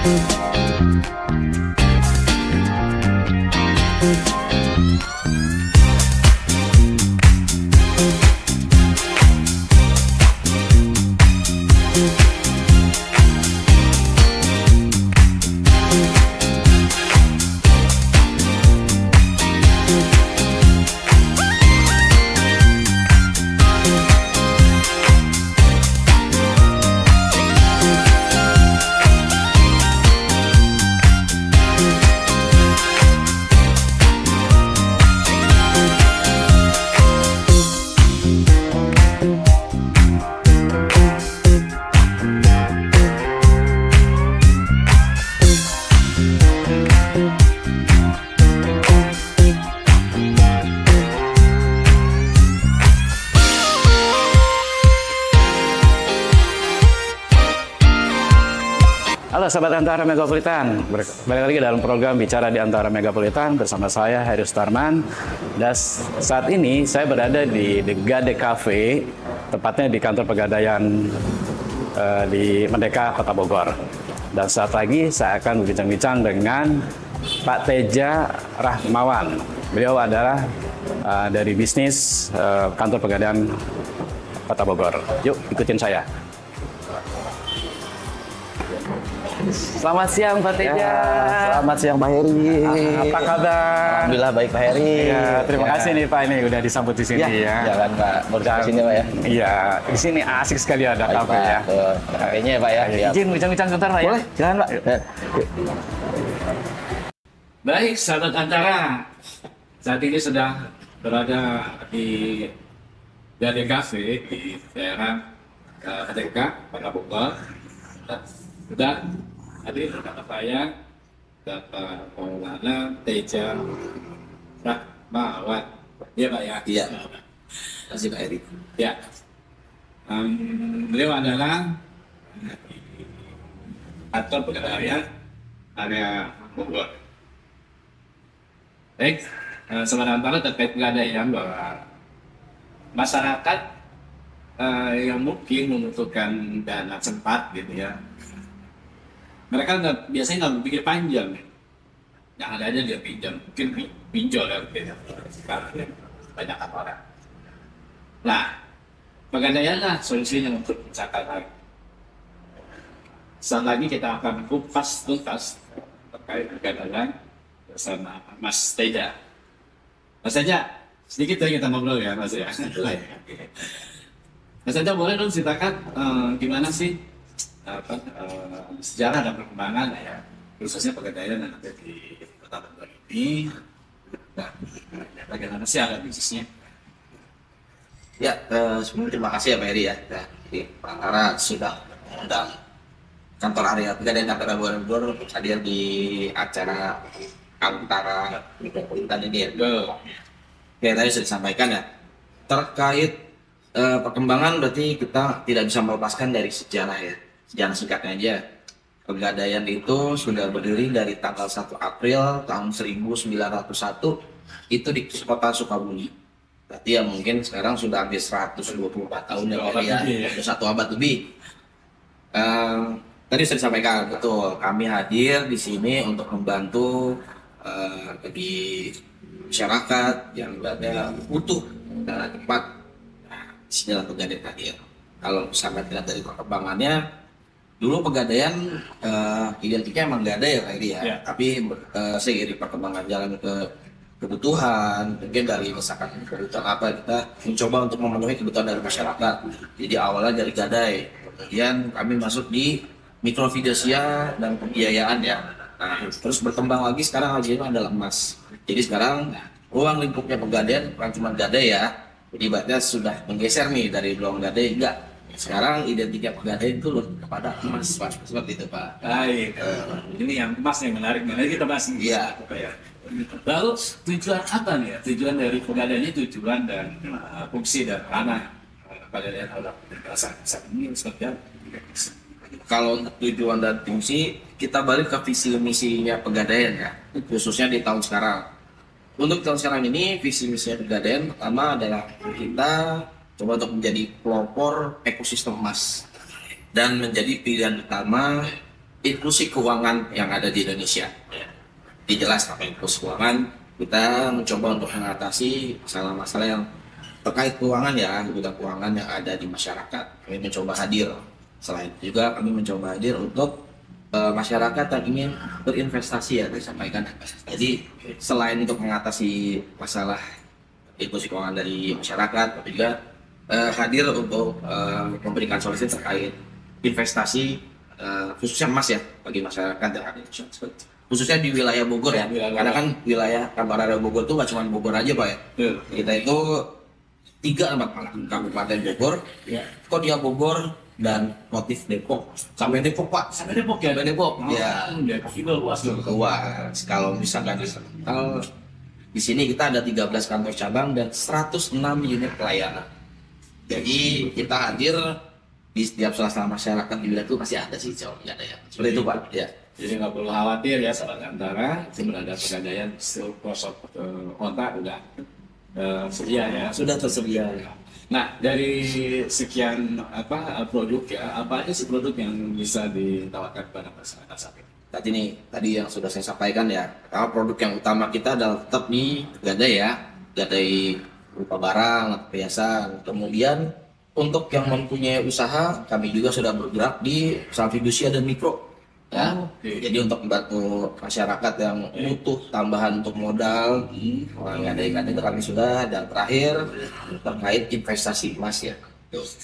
Halo sahabat Antara Megapolitan, balik lagi dalam program Bicara di Antara Megapolitan bersama saya Heri Sutarman. Dan saat ini saya berada di The Gade Cafe, tepatnya di kantor pegadaian di Merdeka, Kota Bogor. Dan saat lagi saya akan berbincang-bincang dengan Pak Teja Rahmawan. Beliau adalah dari bisnis kantor pegadaian Kota Bogor. Yuk ikutin saya. Selamat siang Pak Teja. Ya, selamat siang Pak Heri. Apa kabar? Alhamdulillah baik Pak Heri. Ya, terima kasih nih Pak ini udah disambut di sini ya. Jangan Pak, mau di sini Pak ya. Iya, di sini asik sekali ada Baik, kafe Pak. ya. Kafenya ya Pak ya. Izin bincang-bincang sebentar Pak ya. Boleh, silakan Pak. Baik, sahabat Antara. Saat ini sedang berada di Gade Cafe di daerah Merdeka, Kota Bogor. Sudah hadir kata saya Bapak Maulana Teja Rahmawan. Iya Pak ya? Iya. Terima kasih Pak Heri. Ya. Beliau adalah kantor pegadaian area Bogor. Baik, sementara terkait pegadaian bahwa masyarakat yang mungkin membutuhkan dana cepat gitu ya, mereka biasanya nggak berpikir panjang, yang ada aja dia pinjam, mungkin pinjol ya, sekarang banyak orang. Nah, pegadaianlah solusinya untuk mencapai hal. Saat lagi kita akan kupas tuntas terkait pegadaian bersama Mas Teja. Mas Teja, sedikit lagi kita ngobrol ya Mas ya. Mas Teja boleh dong ceritakan gimana sih sejarah dan perkembangan ya, khususnya pegadaian yang ada di Kota Bogor ini, dan bagaimana sih ada bisnisnya? Ya, sebelumnya terima kasih ya Pak Heri ya. Di Antara sudah mengundang kantor area pegadaian Antara Bogor hadir di acara Antara Megapolitan ini ya. Ya tadi sudah disampaikan ya terkait perkembangan, berarti kita tidak bisa melepaskan dari sejarah ya. Sejarah singkatnya aja, pegadaian itu sudah berdiri dari tanggal 1 April tahun 1901 itu di kota Sukabumi. Berarti ya mungkin sekarang sudah hampir 124 tahun ya, sudah 1 abad lebih. Tadi sudah disampaikan, betul, kami hadir di sini untuk membantu bagi masyarakat yang berada butuh dan tempat. Disinilah pegadaian hadir. Kalau misalnya tidak dari perkembangannya, dulu pegadaian identiknya emang nggak ada ya Pak Heri ya. Tapi seiring perkembangan jalan ke kebutuhan, mungkin dari misalkan kebutuhan apa, kita mencoba untuk memenuhi kebutuhan dari masyarakat. Jadi awalnya dari gadai, kemudian kami masuk di mikrofidesia dan pembiayaan ya. Nah, terus berkembang lagi sekarang hasilnya adalah emas. Jadi sekarang ruang lingkupnya pegadaian bukan cuma gadai ya. Jadi ibaratnya sudah menggeser nih dari ruang gadai, enggak. Sekarang identiknya pegadaian itu kepada emas, Pak. Seperti itu Pak. Baik, ini yang emas yang menarik. Nanti kita bahas. Iya. Lalu tujuan apa nih ya? Tujuan dari pegadaian ini tujuan dan fungsi dan ranah pegadaian adalah saat ini seperti apa? Kalau untuk tujuan dan fungsi, kita balik ke visi misinya pegadaian ya, khususnya di tahun sekarang. Untuk tahun sekarang ini, visi misinya pegadaian pertama adalah kita coba untuk menjadi pelopor ekosistem emas dan menjadi pilihan utama inklusi keuangan yang ada di Indonesia. Ya. Jadi jelas apa inklusi keuangan, kita mencoba untuk mengatasi masalah-masalah yang terkait keuangan ya, bidang keuangan yang ada di masyarakat. Kami mencoba hadir. Selain itu juga kami mencoba hadir untuk masyarakat yang ingin berinvestasi ya, disampaikan. Jadi selain untuk mengatasi masalah inklusi keuangan dari masyarakat, tapi juga hadir untuk memberikan solusi terkait investasi khususnya emas ya bagi masyarakat yang ada khususnya di wilayah Bogor ya, karena kan wilayah kantor area Bogor itu nggak cuma Bogor aja Pak ya. Kita itu 3 tempat malah, Kabupaten Bogor, Kodia Bogor, dan Motif Depok. Sampai Depok Pak, sampai Depok ya, sampai Depok. Ya, Depok itu luas dong. Luas. Kalau misalkan di sini kita ada 13 kantor cabang dan 106 unit pelayanan. Jadi kita hadir di setiap sela-sela masyarakat di wilayah itu masih ada sih, jauhnya ada ya. Seperti itu Pak. Ya. Jadi nggak perlu khawatir ya soal antara sebenarnya Pegadaian pelosok kota udah sedia ya. Sudah tersedia. Nah, dari sekian produk ya, apa aja sih produk yang bisa ditawarkan kepada masyarakat saat ini? Tadi yang sudah saya sampaikan ya, kalau produk yang utama kita adalah tetap nih gadai ya, gadai berupa barang, perhiasan. Kemudian untuk yang mempunyai usaha, kami juga sudah bergerak di usaha fidusia dan mikro. Ya, jadi untuk membantu masyarakat yang butuh tambahan untuk modal, gadai-gadai itu kami sudah. Dan terakhir terkait investasi emas ya.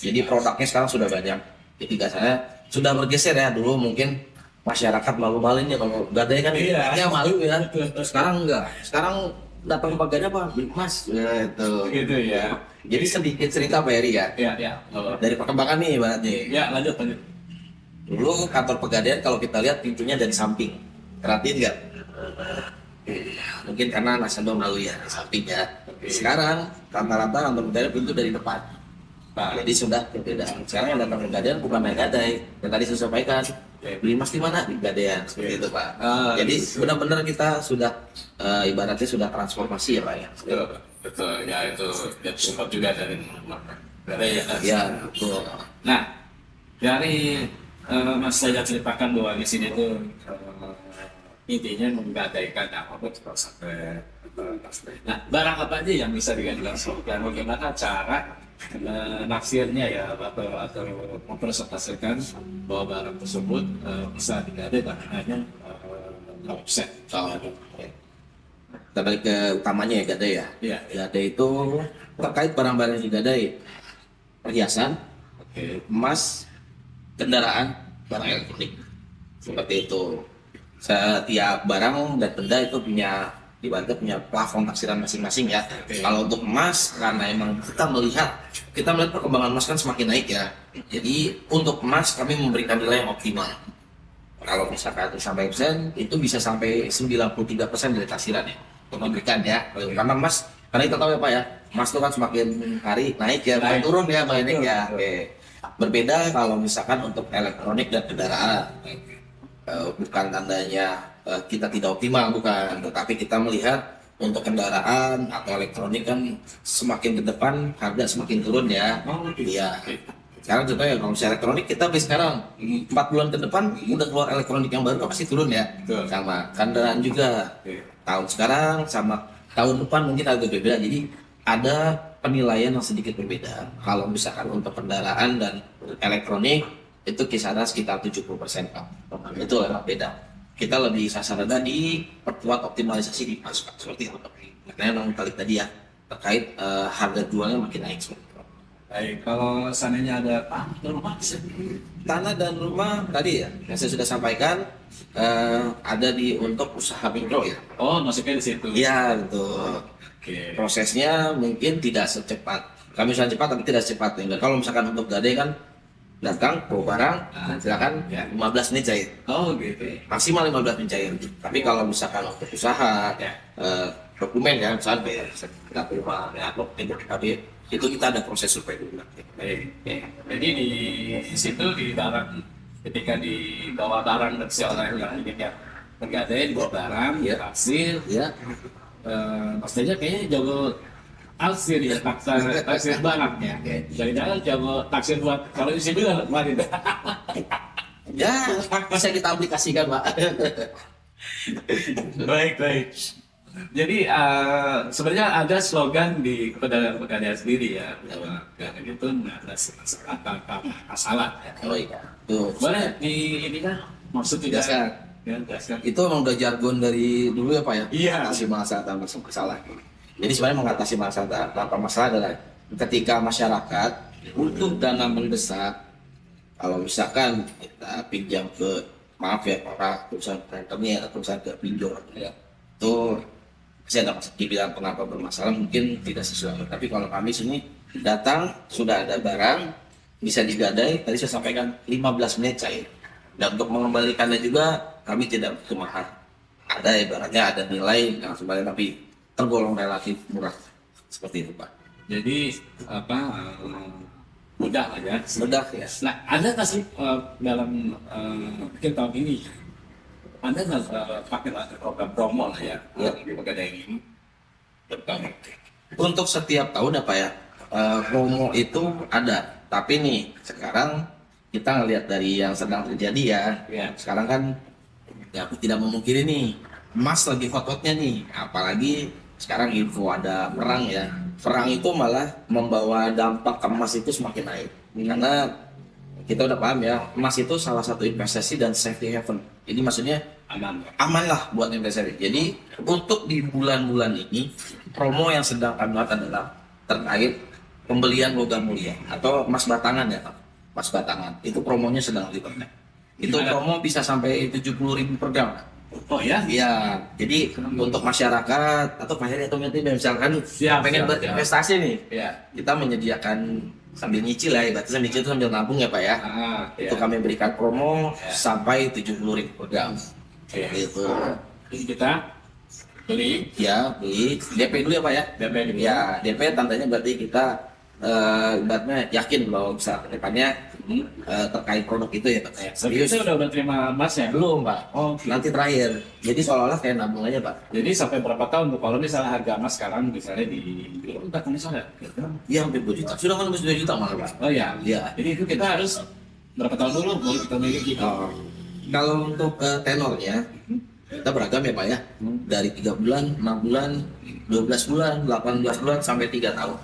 Jadi produknya sekarang sudah banyak. Jadi saya sudah bergeser ya, dulu mungkin masyarakat malu-maluin ya kalau gadai kan ya malu ya. Sekarang enggak. Sekarang datang ke Pegadaian apa? Beli emas Gitu ya. Jadi sedikit cerita Pak Heri ya. Iya. Dari perkembangan nih ibaratnya. Ya, lanjut. Dulu kantor Pegadaian kalau kita lihat pintunya dari samping, perhatiin nggak? Mungkin karena nasabah malu ya di samping ya. Sekarang rata-rata kantor Pegadaian pintu dari depan. Jadi sudah berbeda. Sekarang yang datang Pegadaian bukan main gadai. Yang tadi saya sampaikan, beli emas di mana? Di Pegadaian. Seperti itu Pak. Jadi benar-benar kita sudah ibaratnya sudah transformasi ya Pak ya. Betul. Ya itu support juga dari gadai ya. Ya betul. Nah, dari Mas saya ceritakan bahwa di sini tuh intinya menggadaikan apa sampai. Nah, barang apa aja yang bisa digadaikan dan bagaimana cara nafsirnya ya atau mempresentasikan bahwa barang tersebut bisa digadai tapi hanya offset. Kita balik ke utamanya ya gadai ya. Iya. Gadai itu terkait barang-barang yang digadai, perhiasan, emas, kendaraan, barang elektronik, seperti itu. Setiap barang dan benda itu punya plafon taksiran masing-masing ya. Kalau untuk emas, karena emang kita melihat perkembangan emas kan semakin naik ya. Jadi untuk emas kami memberikan nilai yang optimal. Kalau misalkan sampai persen, itu bisa sampai 93% dari taksiran ya. Untuk memberikan ya. Karena emas, karena kita tahu ya Pak ya, emas itu kan semakin hari naik ya, bukan turun ya, naik ya. Berbeda kalau misalkan untuk elektronik dan kendaraan, bukan tandanya kita tidak optimal, bukan, tetapi kita melihat untuk kendaraan atau elektronik kan semakin ke depan harga semakin turun ya. Iya. Sekarang contohnya kalau misalnya elektronik kita beli sekarang 4 bulan ke depan udah keluar elektronik yang baru pasti turun ya. Sama kendaraan juga tahun sekarang sama tahun depan mungkin agak berbeda. Jadi ada penilaian yang sedikit berbeda. Kalau misalkan untuk kendaraan dan elektronik itu kisaran sekitar 70% Pak. Itu lebih beda. Kita lebih sasarannya di perkuat optimalisasi di pas Pak. Seperti itu. Karena yang tadi ya terkait harga jualnya makin naik. Baik, kalau seandainya ada tanah dan rumah tadi ya yang saya sudah sampaikan ada di untuk usaha mikro ya. Oh, masuknya di situ. Iya betul. Prosesnya mungkin tidak secepat. Kami sudah cepat tapi tidak secepat. Kalau misalkan untuk gadai kan datang bawa barang, silakan 15 menit cair. Oh gitu. Maksimal 15 menit cair. Tapi kalau misalkan untuk usaha, dokumen ya, misalnya kita terima tapi itu kita ada proses survei dulu. Jadi di situ di barang ketika dibawa barang dari seorang yang ingin ya menggadai dibawa barang, hasil, pastinya kayaknya jago taksir ya, taksir barangnya. Jadi jangan jago taksir buat kalau isi juga kemarin. Ya, bisa kita aplikasikan, Pak. Baik. Jadi sebenarnya ada slogan di pedagang-pedagang sendiri ya, bahwa pedagang itu nggak ada masalah. Ya. Oh iya. Tuh. Boleh di ini kan maksudnya Jelaskan. ya, jelaskan. Itu emang udah jargon dari dulu ya, Pak ya? Iya. Mengatasi masalah tanpa masalah. Jadi sebenarnya mengatasi masalah tanpa masalah adalah ketika masyarakat butuh dana mendesak, kalau misalkan kita pinjam ke, maaf ya, orang perusahaan rentenir atau perusahaan ke pinjol ya, itu pasti ada dibilang kenapa bermasalah, mungkin tidak sesuai. Tapi kalau kami sini datang sudah ada barang bisa digadai, tadi saya sampaikan 15 menit cair. Dan untuk mengembalikannya juga kami tidak butuh mahal. Ada ibaratnya ada nilai yang sebenarnya tapi tergolong relatif murah, seperti itu, Pak. Jadi mudah lah ya. Mudah ya. Nah, ada nggak sih dalam mungkin tahun ini ada nggak pakai program promo lah ya di Pegadaian ini? Terutama. Untuk setiap tahun apa ya, promo itu ada. Tapi nih sekarang kita ngelihat dari yang sedang terjadi ya. Ya. Sekarang kan ya aku tidak memungkiri nih, emas lagi hot-hotnya nih. Apalagi sekarang info ada perang ya. Perang itu malah membawa dampak ke emas itu semakin naik. Karena kita udah paham ya, emas itu salah satu investasi dan safety haven. Jadi maksudnya aman lah buat investasi. Jadi untuk di bulan-bulan ini, promo yang sedang kami lakukan adalah terkait pembelian logam mulia atau emas batangan ya, emas batangan. Itu promonya sedang dipakai. Itu promo bisa sampai 70.000 per gram. Oh ya? Iya, jadi untuk masyarakat atau Pak Heri atau misalkan pengen berinvestasi nih, Ya. kita menyediakan sambil nyicil ya, ibaratnya nyicil itu sambil nabung ya Pak ya. Itu kami berikan promo sampai 70.000 per gram. Gitu. Jadi kita beli Ya, beli DP dulu ya Pak ya. DP dulu. Ya, DP tandanya berarti kita ibaratnya yakin bahwa bisa ke depannya terkait produk itu ya Pak. Serius udah terima emasnya? Belum Pak. Oh, Nanti terakhir. Jadi seolah-olah kayak nabung aja Pak. jadi sampai berapa tahun tuh? Kalau misalnya harga emas sekarang misalnya udah kan misalnya? Iya hampir 2 juta. Sudah kan 2 juta malah Pak. Oh ya. Iya. Jadi itu kita harus berapa tahun dulu baru kita miliki? Oh. Kalau untuk tenornya kita beragam ya Pak ya. Dari 3 bulan, 6 bulan, 12 bulan, 18 bulan sampai 3 tahun.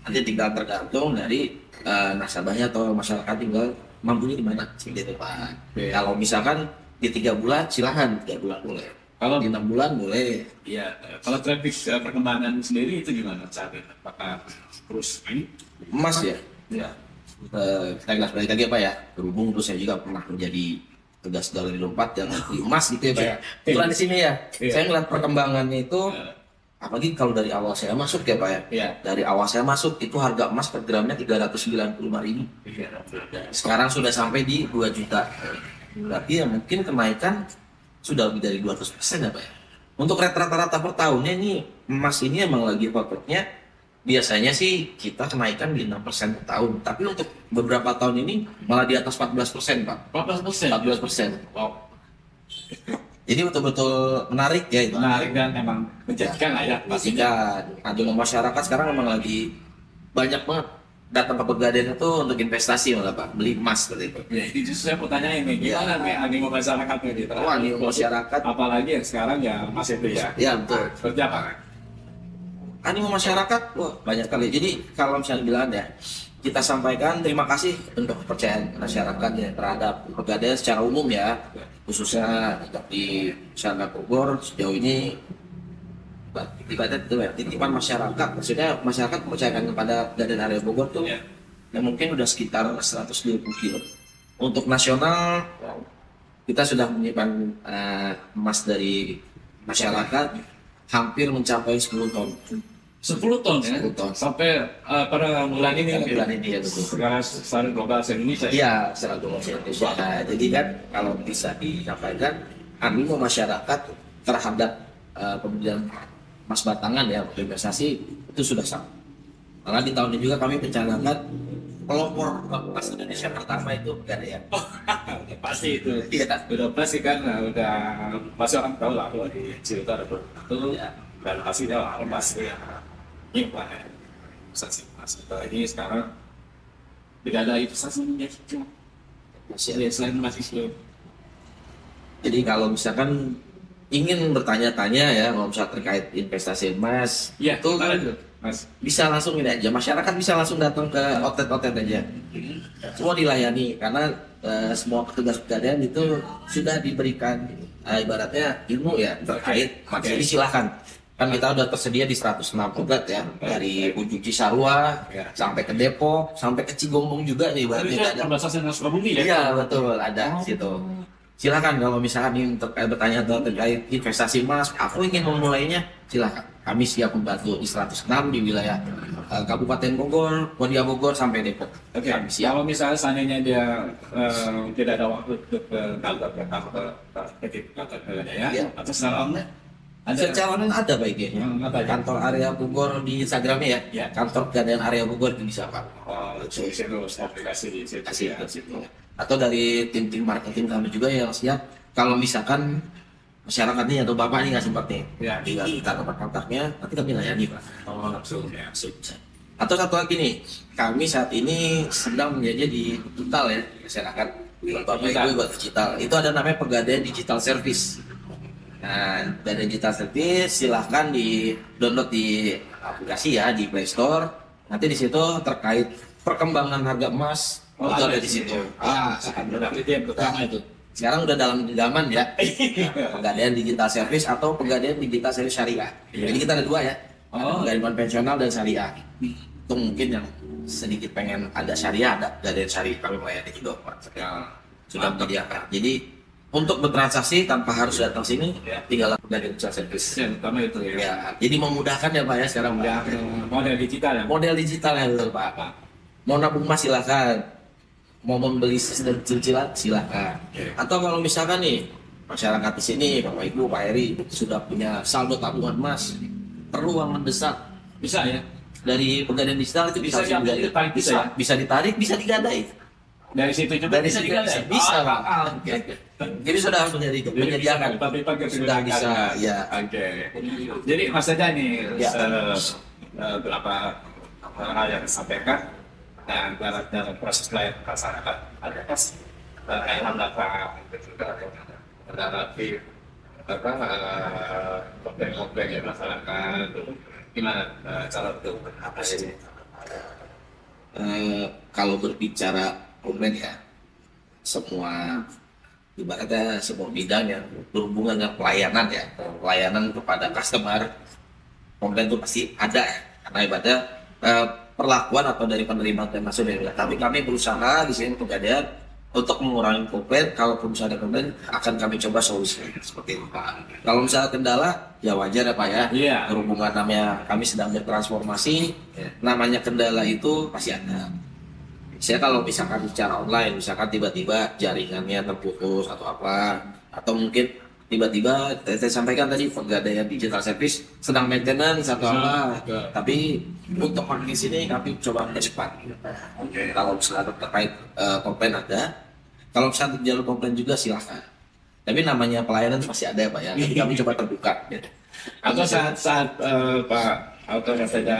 Nanti tinggal tergantung dari nasabahnya atau masyarakat tinggal mampunya di mana seperti itu Pak. Kalau misalkan di 3 bulan silahkan 3 bulan boleh. Kalau di 6 bulan boleh. Iya. Kalau traffic perkembangan sendiri itu gimana saat ini? Apakah terus ini? Emas ya. Ya. Kita jelas balik lagi Pak ya. Berhubung terus saya juga pernah menjadi tugas galeri lompat yang di emas gitu ya Pak. Iya. Kebetulan di sini ya. Iya. Saya ngeliat perkembangannya itu. Apalagi kalau dari awal saya masuk ya Pak ya. Iya. Dari awal saya masuk itu harga emas per gramnya 395.000. Sekarang sudah sampai di 2 juta. Berarti ya mungkin kenaikan sudah lebih dari 200% ya Pak ya. Untuk rata-rata per tahunnya ini emas ini emang lagi hot-hotnya. Biasanya sih kita kenaikan di 6% per tahun. Tapi untuk beberapa tahun ini malah di atas 14% Pak. 14%? 14%. Wow. Jadi betul-betul menarik ya itu. Menarik dan emang menjanjikan lah ya pastinya. Pastinya. Nah, masyarakat sekarang memang lagi banyak banget datang ke Pegadaian itu untuk investasi malah Pak, beli emas seperti itu. Ya, itu justru saya mau tanyain nih, gimana nih animo masyarakat nih? Wah, animo masyarakat. Apalagi yang sekarang ya emas itu ya. Ya betul. Seperti apa? Animo masyarakat, wah banyak kali. Jadi kalau misalnya bilang ya, kita sampaikan terima kasih untuk kepercayaan masyarakat ya terhadap Pegadaian secara umum ya, khususnya di masyarakat Bogor sejauh ini titipan masyarakat, maksudnya masyarakat mempercayakan kepada Pegadaian area Bogor tuh Ya. yang mungkin udah sekitar 120 kilo. Untuk nasional kita sudah menyimpan emas dari masyarakat hampir mencapai 10 ton. 10 ton ya? 10 ton. Sampai pada bulan ini. Pada bulan ini ya betul. Sekarang secara global se-Indonesia. Iya, secara global Indonesia. Nah, jadi kan kalau bisa disampaikan animo masyarakat terhadap pembelian emas batangan ya untuk investasi itu sudah sama. Karena di tahun ini juga kami mencanangkan pelopor emas Indonesia pertama itu Pegadaian. Pasti itu. Iya. Udah pasti kan, udah pasti orang tahu lah kalau di Cilegon ada itu dan hasilnya lah pasti ya. Ini pak ya, investasi emas. Ini sekarang tidak ada investasi minyak. Masih Ya, selain Mas Islo. Jadi kalau misalkan ingin bertanya-tanya ya, kalau misalnya terkait investasi emas, Ya, itu gimana tuh, Mas? bisa langsung ini aja. Masyarakat bisa langsung datang ke outlet-outlet aja. Semua dilayani karena semua petugas pegadaian itu sudah diberikan ibaratnya ilmu ya terkait. Oke. Jadi silahkan. Kan kita udah tersedia di 106 outlet ya, dari ujung Cisarua Ya. sampai ke Depok, sampai ke Cigombong juga nih Berarti ibaratnya itu ada. perbatasan dengan Sukabumi ya? Iya betul ada di situ. Silakan kalau misalkan ingin bertanya terkait investasi emas, aku ingin memulainya, silakan. Kami siap membantu di 106 di wilayah Kabupaten Bogor, Kodia Bogor sampai Depok. Oke, Kami siap. kalau misalnya seandainya dia tidak ada waktu untuk ke kantor ya, Iya. atau secara online, ada Secara online ada baiknya. Apa aja? Kantor area Bogor di Instagramnya ya. Ya. Kantor Pegadaian area Bogor itu bisa Pak. solusi terus aplikasi di situ. Kasih Ya. ke situ. Atau dari tim-tim marketing kami juga yang siap. Kalau misalkan masyarakat nih atau bapak nih nggak sempat nih, Ya. tinggal kita tempat kontaknya, nanti kami layani Pak. Oh, langsung ya. Atau satu lagi nih, kami saat ini sedang menjadi di digital ya masyarakat. Buat bapak Digital. ibu buat digital. Itu ada namanya Pegadaian Digital Service. Nah, dari Digital Service silahkan di download di aplikasi ya di Play Store. Nanti di situ terkait perkembangan harga emas itu ada di situ. Berarti itu yang pertama itu. Sekarang udah dalam zaman ya. Pegadaian Digital Service atau Pegadaian Digital Service Syariah. Iya. Jadi kita ada dua ya. Oh. Pegadaian konvensional dan syariah. Itu mungkin yang sedikit pengen ada syariah, ada pegadaian syariah kami melayani juga Pak. Ya. Sudah menyediakan. Jadi untuk bertransaksi tanpa harus datang sini, Ya. tinggal Pegadaian Digital Service. Yang pertama itu ya. Ya, jadi memudahkan ya Pak ya sekarang Ya, Pak. model digital ya. Model digital ya betul Pak. Mau nabung emas silakan, mau membeli sistem cicilan silakan. Oke. Atau kalau misalkan nih masyarakat di sini Bapak Ibu Pak Heri sudah punya saldo tabungan emas, perlu uang mendesak Bisa ya. dari Pegadaian Digital itu Bisa langsung diambil, ditarik bisa ya? bisa ditarik, bisa digadai. Dari situ juga Dari situ bisa, bisa Pak. Jadi sudah menyediakan. Sudah bisa, ya. Oke. Jadi Mas Saja nih Ya. berapa hal yang disampaikan dan dalam proses pelayanan masyarakat ada pas kaitan data menghadapi komplain-komplain yang masyarakat gimana cara untuk apa sih? Kalau berbicara komplain ya, semua ibaratnya semua bidang yang berhubungan dengan pelayanan ya, pelayanan kepada customer, komplain itu pasti ada ya. Karena ibaratnya perlakuan atau dari penerima dan masuk dari tapi kami berusaha di sini Pegadaian untuk mengurangi komplain. Kalaupun misalnya ada komplain akan kami coba solusi seperti itu Pak. Kalau misalnya kendala ya wajar ya Pak ya. Iya. Berhubungan namanya kami sedang bertransformasi, namanya kendala itu pasti ada. Saya kalau misalkan bicara online, misalkan tiba-tiba jaringannya terputus atau apa, atau mungkin tiba-tiba saya sampaikan tadi Pegadaian Digital Service sedang maintenance atau apa, tapi untuk kondisi ini kami coba cepat. Kalau misalnya terkait komplain ada, kalau misalnya jalur komplain juga silahkan. Tapi namanya pelayanan pasti ada ya Pak ya. Tapi kami coba terbuka. Atau saat Pak atau saja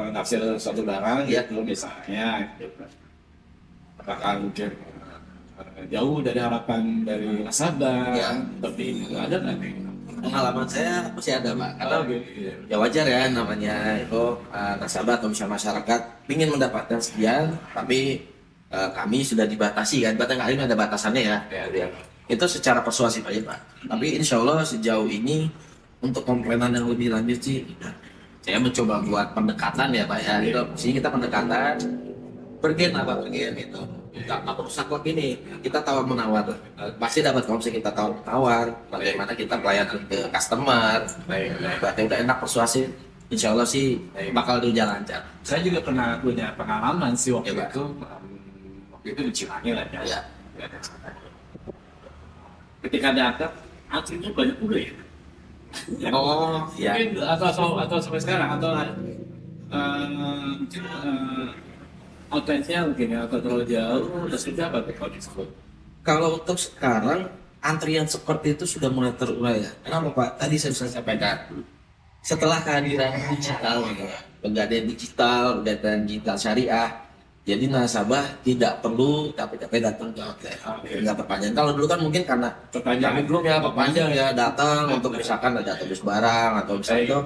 naksir suatu barang Ya. itu misalnya apakah mungkin jauh dari harapan dari nasabah Ya. tapi ada nggak nih? Pengalaman saya masih ada Pak. Karena gitu. ya wajar ya namanya itu nasabah atau misalnya masyarakat ingin mendapatkan sekian, tapi kami sudah dibatasi kan. Bahkan kali ini ada batasannya ya. Ya. Itu secara persuasif aja Pak. Tapi insya Allah sejauh ini untuk komplainan yang lebih lanjut sih saya mencoba buat pendekatan ya Pak ya. Itu sini kita pendekatan pergi apa pergi itu nggak perlu saklek ini kita tawar menawar pasti dapat komisi kita tawar menawar bagaimana kita pelayanan ke customer berarti udah enak persuasif insya Allah sih bakal berjalan lancar. Saya juga pernah punya pengalaman sih waktu Ya, Pak. itu di Cimahi lah ya. Ya. Ketika datang antrinya banyak juga ya. Oh ya. Mungkin atau sampai sekarang atau mungkin outletnya mungkin ya, atau terlalu jauh terus itu apa tuh kalau disebut? Kalau untuk sekarang antrian seperti itu sudah mulai terurai ya. Kenapa Pak? Tadi saya sudah sampaikan. Setelah kehadiran digital, Pegadaian Digital syariah, Jadi nasabah tidak perlu capek-capek datang ke outlet, nggak perpanjang. Kalau dulu kan mungkin karena kami belum ya perpanjang ya datang untuk misalkan ada tebus barang atau misalnya itu.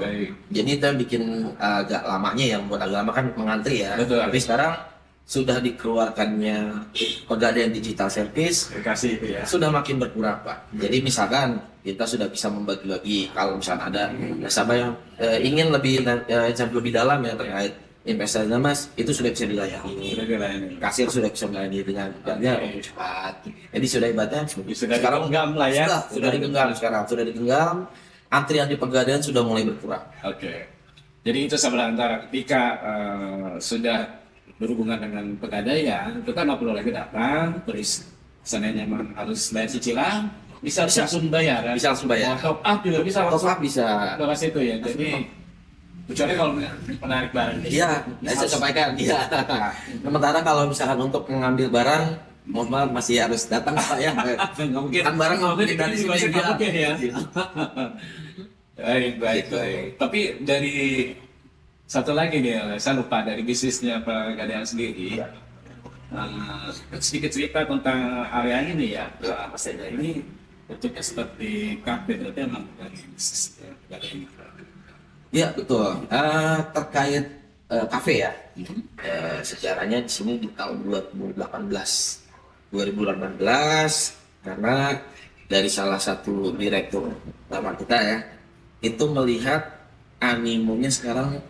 Jadi kita bikin agak lamanya yang buat agak lama kan mengantri ya. Betul. Tapi sekarang sudah dikeluarkannya Pegadaian Digital Service, Kasih itu ya. sudah makin berkurang Pak. Jadi misalkan kita sudah bisa membagi-bagi kalau misalnya ada nasabah yang ingin lebih dalam ya terkait investasi Mas, itu sudah bisa dilayani. Kasir sudah bisa melayani dengan cepat. Jadi sudah ibaratnya sekarang digenggam lah ya. Sudah digenggam sekarang, sudah digenggam. Antrian di Pegadaian sudah mulai berkurang. Oke. Jadi itu sama antara ketika sudah berhubungan dengan Pegadaian, itu kan nggak perlu lagi datang, terus seandainya memang harus bayar cicilan, bisa langsung bayar. Kan? Bisa langsung bayar. Top up juga bisa Top up bisa. Ke situ ya. Jadi kecuali kalau menarik barang. Iya, saya sampaikan. Iya. Sementara kalau misalkan untuk mengambil barang, mohon maaf masih harus datang Pak ya. Nggak mungkin. Kan barang nggak mungkin dari sini Masih nggak mungkin ya. Baik. Tapi dari satu lagi nih, saya lupa dari bisnisnya Pegadaian sendiri. Sedikit cerita tentang area ini ya. Mas Eda ini bentuknya seperti kafe, berarti memang dari bisnis Pegadaian. Iya betul. Terkait kafe ya, sejarahnya di sini di tahun 2018 karena dari salah satu direktur utama kita ya, itu melihat animonya sekarang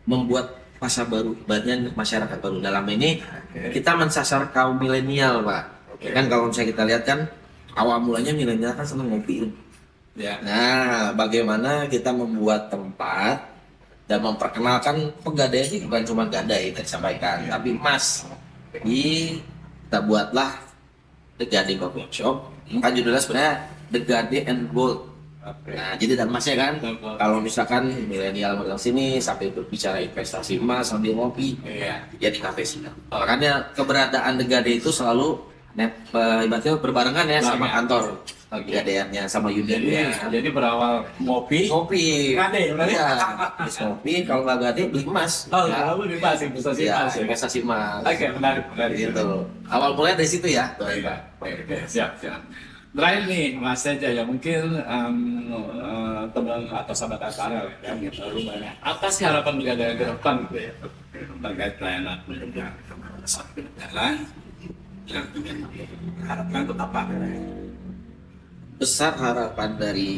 membuat pasar baru, banyak masyarakat baru. Dalam ini kita mensasar kaum milenial Pak. Kan kalau misalnya kita lihat kan awal mulanya milenial kan senang ngopi. Ya. Nah, bagaimana kita membuat tempat dan memperkenalkan Pegadaian ini bukan cuma gadai tadi sampaikan, tapi emas. Jadi kita buatlah The Gadai Coffee Shop. Kan judulnya sebenarnya The Gadai and Gold. Nah, jadi dan emasnya kan, kalau misalkan milenial datang sini sampai berbicara investasi emas sambil ngopi, jadi kafe sih. Makanya keberadaan The Gadai itu selalu ibaratnya berbarengan ya sama kantor Pegadaiannya sama unitnya. Jadi berawal ngopi. Gadai, ya. Ngopi, kalau nggak gadai beli emas. Oh, kamu beli emas, investasi emas. Investasi emas. Oke, menarik. Gitu. Awal mulai dari situ ya. Oke, siap. Terakhir nih, Mas Eda ya mungkin teman atau sahabat Antara yang baru banyak. Apa sih harapan Pegadaian ke depan gitu ya? Terkait pelayanan penunjang sampai jalan yang ingin harapkan untuk apa? Besar harapan dari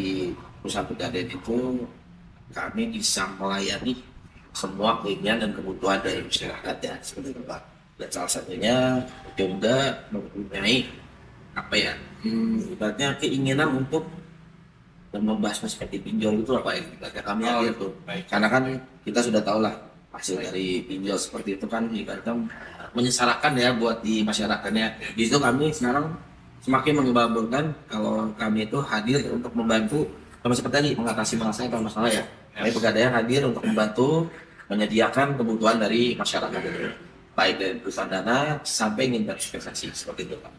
perusahaan Pegadaian itu kami bisa melayani semua keinginan dan kebutuhan dari masyarakat ya seperti itu Pak. Dan salah satunya juga mempunyai apa ya? Ibaratnya keinginan untuk membahas seperti pinjol itu apa ya kami hadir tuh. Karena kan kita sudah tahu lah hasil dari pinjol seperti itu kan ibaratnya menyesarakan ya buat di masyarakatnya. Di situ kami sekarang semakin mengembangkan kalau kami itu hadir untuk membantu sama seperti tadi mengatasi masalah ya. Kami Pegadaian hadir untuk membantu menyediakan kebutuhan dari masyarakat itu, baik dari perusahaan dana sampai ingin berinvestasi seperti itu Pak.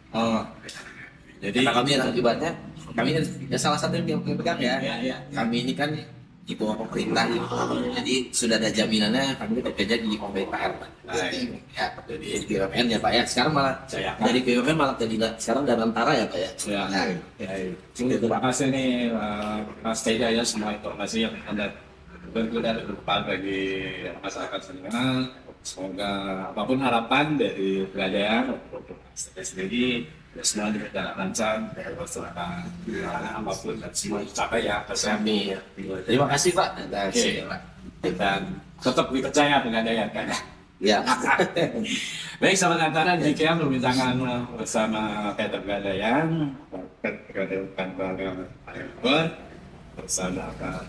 Jadi karena kami akibatnya kami ya salah satu yang pegang ya. Kami ini kan di bawah pemerintah gitu. Jadi sudah ada jaminannya kami bekerja di pemerintahan Pak. Ya jadi BUMN ya Pak ya. Sekarang malah dari BUMN malah jadi sekarang dan Antara ya Pak ya. Terima kasih nih Mas Eda ya semua informasi yang Anda berguna dan bermanfaat bagi masyarakat semua. Semoga apapun harapan dari Pegadaian untuk Mas Eda sendiri semua berjalan lancar, masyarakat apapun dan semua tercapai ya. Kami ya. Terima kasih Pak. Dan tetap dipercaya Pegadaian kan. Ya. Baik, sahabat Antara, jika perbincangan bersama Peter Pegadaian, Pegadaian bersama Pak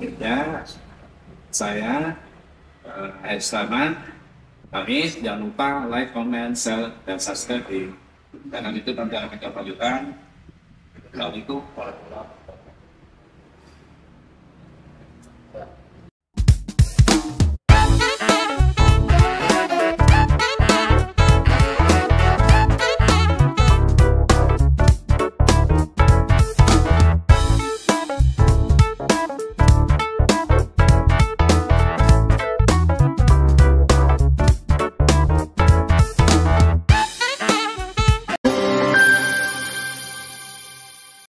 saya, Ed Starman. Kami jangan lupa like, comment, share, dan subscribe di channel YouTube Antara Megapolitan. Kalau itu,